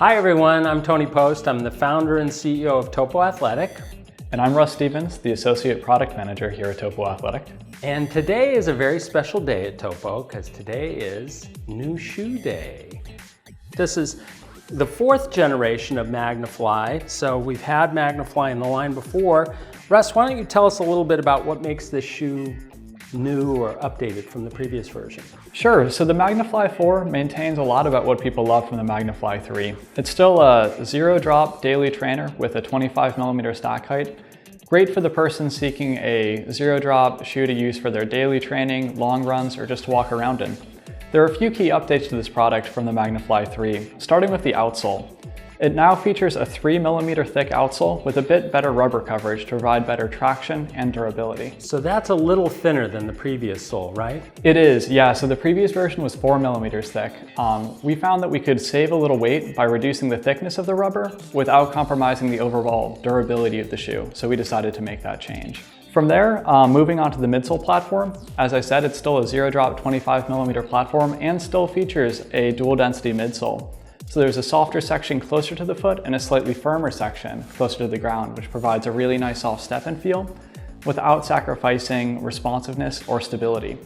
Hi everyone, I'm Tony Post. I'm the founder and CEO of TOPO Athletic. And I'm Russ Stevens, the Associate Product Manager here at TOPO Athletic. And today is a very special day at TOPO because today is New Shoe Day. This is the fourth generation of MAGNIFLY. So we've had MAGNIFLY in the line before. Russ, why don't you tell us a little bit about what makes this shoe new or updated from the previous version? Sure, so the MAGNIFLY 4 maintains a lot about what people love from the MAGNIFLY 3. It's still a zero drop daily trainer with a 25mm stack height. Great for the person seeking a zero drop shoe to use for their daily training, long runs, or just to walk around in. There are a few key updates to this product from the MAGNIFLY 3, starting with the outsole. It now features a 3mm thick outsole with a bit better rubber coverage to provide better traction and durability. So that's a little thinner than the previous sole, right? It is, yeah. So the previous version was 4mm thick. We found that we could save a little weight by reducing the thickness of the rubber without compromising the overall durability of the shoe. So we decided to make that change. From there, moving on to the midsole platform, as I said, it's still a zero drop 25mm platform and still features a dual density midsole. So there's a softer section closer to the foot and a slightly firmer section closer to the ground, which provides a really nice soft step-in feel without sacrificing responsiveness or stability.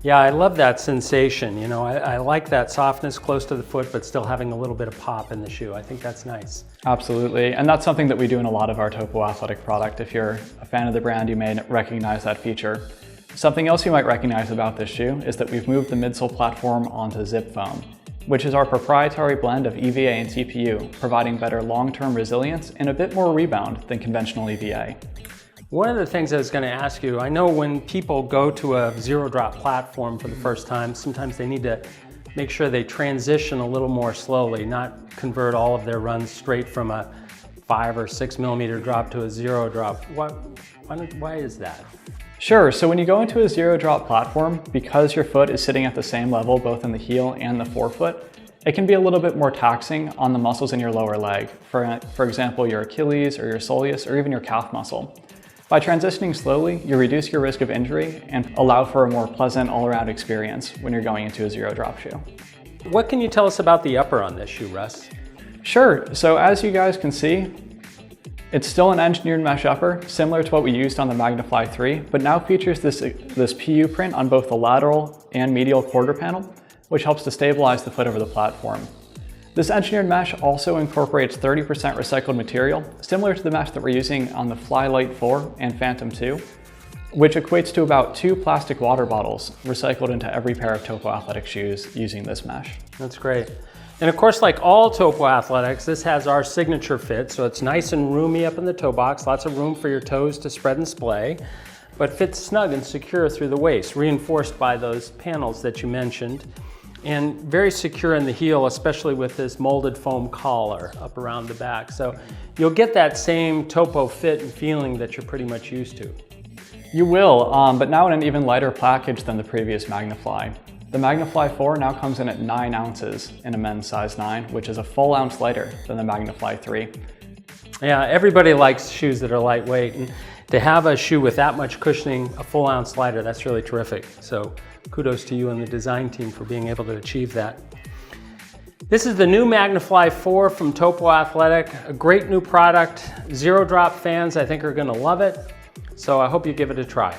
Yeah, I love that sensation. You know, I like that softness close to the foot, but still having a little bit of pop in the shoe. I think that's nice. Absolutely, and that's something that we do in a lot of our TOPO Athletic product. If you're a fan of the brand, you may recognize that feature. Something else you might recognize about this shoe is that we've moved the midsole platform onto ZipFoam, which is our proprietary blend of EVA and TPU, providing better long-term resilience and a bit more rebound than conventional EVA. One of the things I was going to ask you, I know when people go to a zero drop platform for the first time, sometimes they need to make sure they transition a little more slowly, not convert all of their runs straight from a 5 or 6mm drop to a zero drop. Why is that? Sure, so when you go into a zero drop platform, because your foot is sitting at the same level both in the heel and the forefoot, it can be a little bit more taxing on the muscles in your lower leg. For example, your Achilles or your soleus or even your calf muscle. By transitioning slowly, you reduce your risk of injury and allow for a more pleasant all-around experience when you're going into a zero drop shoe. What can you tell us about the upper on this shoe, Russ? Sure, so as you guys can see, it's still an engineered mesh upper, similar to what we used on the MAGNIFLY 3, but now features this PU print on both the lateral and medial quarter panel, which helps to stabilize the foot over the platform. This engineered mesh also incorporates 30% recycled material, similar to the mesh that we're using on the Flylight 4 and Phantom 2, which equates to about 2 plastic water bottles recycled into every pair of TOPO Athletic shoes using this mesh. That's great. And of course, like all TOPO Athletics, this has our signature fit, so it's nice and roomy up in the toe box, lots of room for your toes to spread and splay, but fits snug and secure through the waist, reinforced by those panels that you mentioned, and very secure in the heel, especially with this molded foam collar up around the back. So you'll get that same TOPO fit and feeling that you're pretty much used to. You will, but now in an even lighter package than the previous MAGNIFLY. The MAGNIFLY 4 now comes in at 9 ounces in a men's size 9, which is a full ounce lighter than the MAGNIFLY 3. Yeah, everybody likes shoes that are lightweight, and to have a shoe with that much cushioning, a full ounce lighter, that's really terrific. So kudos to you and the design team for being able to achieve that. This is the new MAGNIFLY 4 from TOPO Athletic, a great new product. Zero drop fans, I think, are going to love it. So I hope you give it a try.